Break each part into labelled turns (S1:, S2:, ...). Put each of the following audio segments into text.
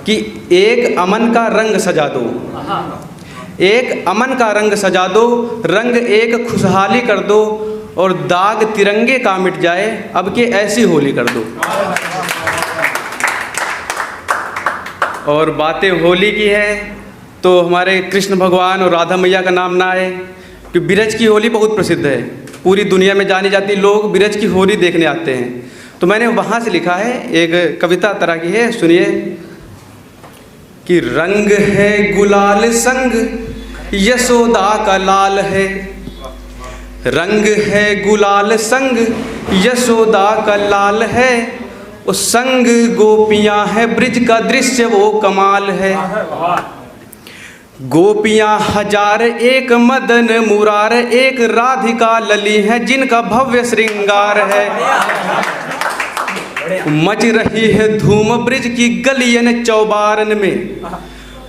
S1: कि एक अमन का रंग सजा दो, एक अमन का रंग सजा दो, रंग एक खुशहाली कर दो, और दाग तिरंगे का मिट जाए, अब के ऐसी होली कर दो। और बातें होली की है तो हमारे कृष्ण भगवान और राधा मैया का नाम ना आए, कि बिरज की होली बहुत प्रसिद्ध है, पूरी दुनिया में जानी जाती, लोग बिरज की होली देखने आते हैं। तो मैंने वहाँ से लिखा है, एक कविता तरह की है, सुनिए। कि रंग है गुलाल संग यशोदा का लाल है, रंग है गुलाल संग यशोदा का लाल है, उस संग गोपियाँ है ब्रिज का दृश्य वो कमाल है। गोपियाँ हजार एक मदन मुरार, एक राधिका लली है जिनका भव्य श्रृंगार है। मच रही है धूम ब्रिज की गलियन चौबारन में,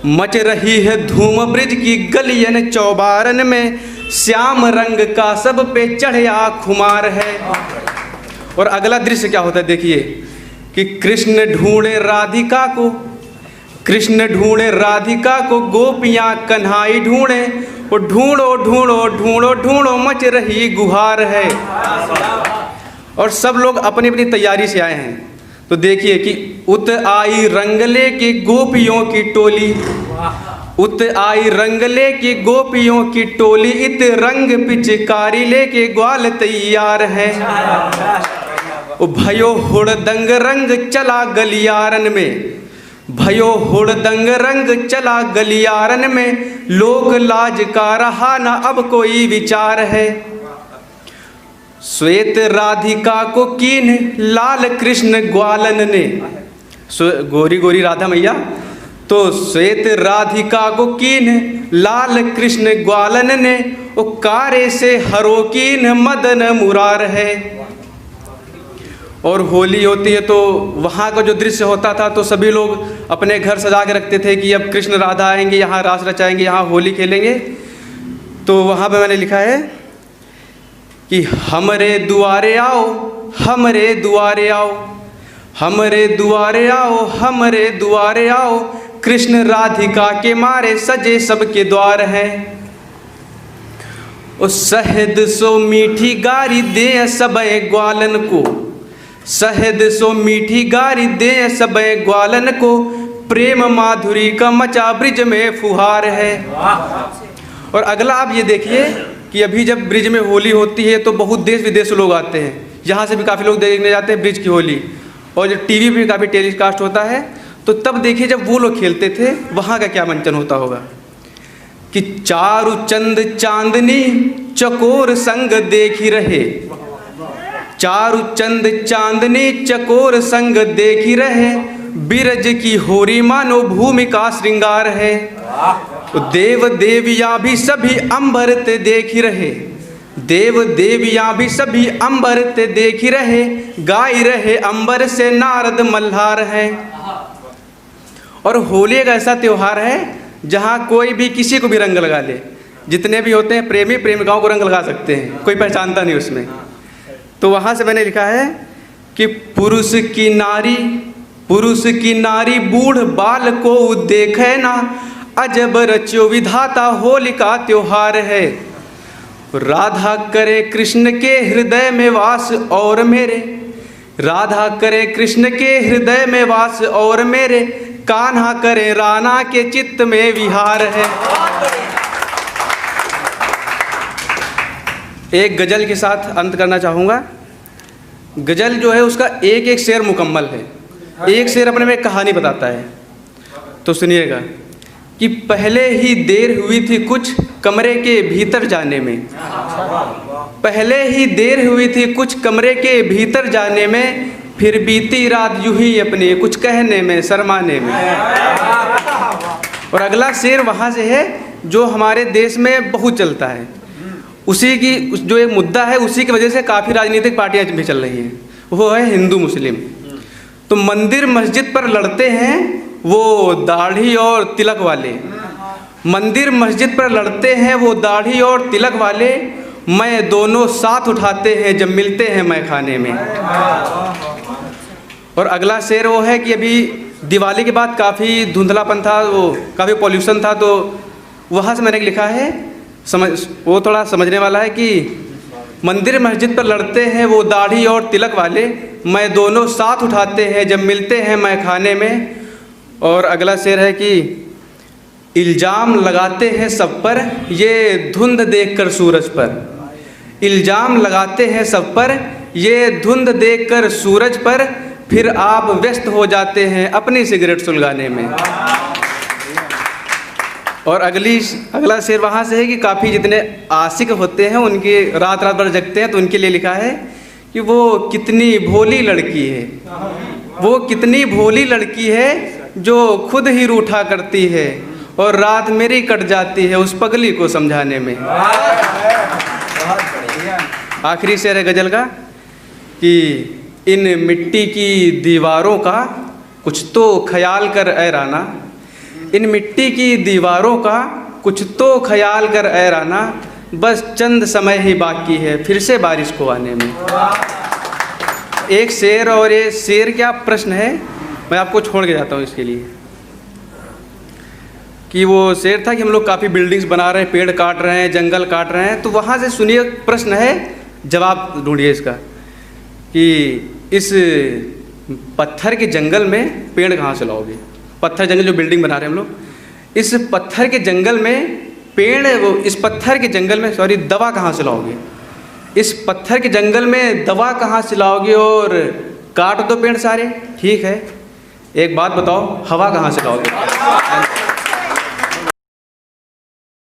S1: मच रही है धूम ब्रिज की गलियन चौबारन में, श्याम रंग का सब पे चढ़या खुमार है। और अगला दृश्य क्या होता है देखिए, कि कृष्ण ढूंढे राधिका को, कृष्ण ढूंढे राधिका को, गोपियाँ कन्हाई ढूंढे, और ढूंढो ढूंढो ढूंढो ढूंढो मच रही गुहार है। और सब लोग अपनी अपनी तैयारी से आए हैं। तो देखिए कि उत आई रंगले की गोपियों की टोली, उत आई रंगले की गोपियों की टोली, इत रंग पिचकारी लेके ग्वाल तैयार है। ओ भयो हुड़दंग रंग चला गलियारन में, भयो हुड़दंग रंग चला गलियारन में, लोक लाज का रहा न अब कोई विचार है। श्वेत राधिका को कीन लाल कृष्ण ग्वालन ने, गोरी गोरी राधा मैया, तो श्वेत राधिका को कीन लाल कृष्ण ग्वालन ने, ओ कारे से हरो कीन मदन मुरार है। और होली होती है तो वहाँ का जो दृश्य होता था, तो सभी लोग अपने घर सजा के रखते थे कि अब कृष्ण राधा आएंगे, यहाँ रास रचाएंगे, यहाँ होली खेलेंगे। तो वहाँ पे मैंने लिखा है कि हमरे दुआरे आओ, हमरे दुआरे आओ, हमरे दुआरे आओ, हमरे दुआरे आओ, कृष्ण राधिका के मारे सजे सबके द्वार हैं। उस शहद सो मीठी गारी दे सबे ग्वालन को, शहद सो मीठी गारी दे सबे ग्वालन को, प्रेम माधुरी का मचा ब्रिज में फुहार है। और अगला आप ये देखिए कि अभी जब ब्रिज में होली होती है तो बहुत देश विदेश से लोग आते हैं, यहाँ से भी काफ़ी लोग देखने जाते हैं ब्रिज की होली। और जब टीवी पे भी काफ़ी टेलीकास्ट होता है, तो तब देखिए जब वो लोग खेलते थे वहाँ का क्या मंचन होता होगा। कि चारु चंद चांदनी चकोर संग देखी रहे, चारु चंद चांदनी चकोर संग देखी रहे, बिरज की होरी मानो भूमि का श्रृंगार है। देव देवियाँ भी सभी अंबर ते देखी रहे, देव देवियाँ भी सभी अंबर ते देखी रहे, गाई रहे अंबर से नारद मल्हार है। और होली एक ऐसा त्योहार है जहाँ कोई भी किसी को भी रंग लगा ले, जितने भी होते हैं प्रेमी प्रेमिकाओं को रंग लगा सकते हैं, कोई पहचानता नहीं उसमें। तो वहाँ से मैंने लिखा है कि पुरुष की नारी बूढ़ बाल को देखे ना, अजब रचो विधाता होली का त्योहार है। राधा करे कृष्ण के हृदय में वास और मेरे, राधा करे कृष्ण के हृदय में वास और मेरे, कान्हा करे राना के चित्त में विहार है। एक गजल के साथ अंत करना चाहूँगा। गजल जो है उसका एक एक शेर मुकम्मल है, एक शेर अपने में एक कहानी बताता है। तो सुनिएगा कि पहले ही देर हुई थी कुछ कमरे के भीतर जाने में, पहले ही देर हुई थी कुछ कमरे के भीतर जाने में, फिर बीती रात यूं ही अपने कुछ कहने में शर्माने में। और अगला शेर वहाँ से है जो हमारे देश में बहुत चलता है, उसी की जो एक मुद्दा है उसी की वजह से काफ़ी राजनीतिक पार्टियाँ भी चल रही हैं, वो है हिंदू मुस्लिम। तो मंदिर मस्जिद पर लड़ते हैं वो दाढ़ी और तिलक वाले, मंदिर मस्जिद पर लड़ते हैं वो दाढ़ी और तिलक वाले, मैं दोनों साथ उठाते हैं जब मिलते हैं मैखाने में। और अगला शेर वो है कि अभी दिवाली के बाद काफ़ी धुंधलापन था, वो काफ़ी पॉल्यूशन था, तो वहाँ से मैंने लिखा है, वो थोड़ा समझने वाला है कि मंदिर मस्जिद पर लड़ते हैं वो दाढ़ी और तिलक वाले, मैं दोनों साथ उठाते हैं जब मिलते हैं मैं खाने में। और अगला शेर है कि इल्ज़ाम लगाते हैं सब पर ये धुंध देखकर सूरज पर, इल्ज़ाम लगाते हैं सब पर ये धुंध देखकर सूरज पर, फिर आप व्यस्त हो जाते हैं अपनी सिगरेट सुलगाने में। और अगला शेर वहाँ से है कि काफ़ी जितने आशिक होते हैं उनके रात रात भर जगते हैं, तो उनके लिए लिखा है कि वो कितनी भोली लड़की है, वो कितनी भोली लड़की है जो खुद ही रूठा करती है और रात मेरी कट जाती है उस पगली को समझाने में। आखिरी शेर है गज़ल का कि इन मिट्टी की दीवारों का कुछ तो ख्याल कर ऐ राना, इन मिट्टी की दीवारों का कुछ तो ख्याल कर ऐ राना, बस चंद समय ही बाकी है फिर से बारिश को आने में। एक शेर, और ये शेर क्या प्रश्न है, मैं आपको छोड़ के जाता हूँ इसके लिए, कि वो शेर था कि हम लोग काफ़ी बिल्डिंग्स बना रहे हैं, पेड़ काट रहे हैं, जंगल काट रहे हैं, तो वहाँ से सुनिए प्रश्न है, जवाब ढूंढिए इसका कि इस पत्थर के जंगल में पेड़ कहाँ से लाओगे। पत्थर जंगल जो बिल्डिंग बना रहे हैं हम लोग, इस पत्थर के जंगल में पेड़, वो इस पत्थर के जंगल में दवा कहाँ से लाओगे, इस पत्थर के जंगल में दवा कहाँ से लाओगे, और काट दो पेड़ सारे, ठीक है, एक बात बताओ, हवा कहाँ से लाओगे।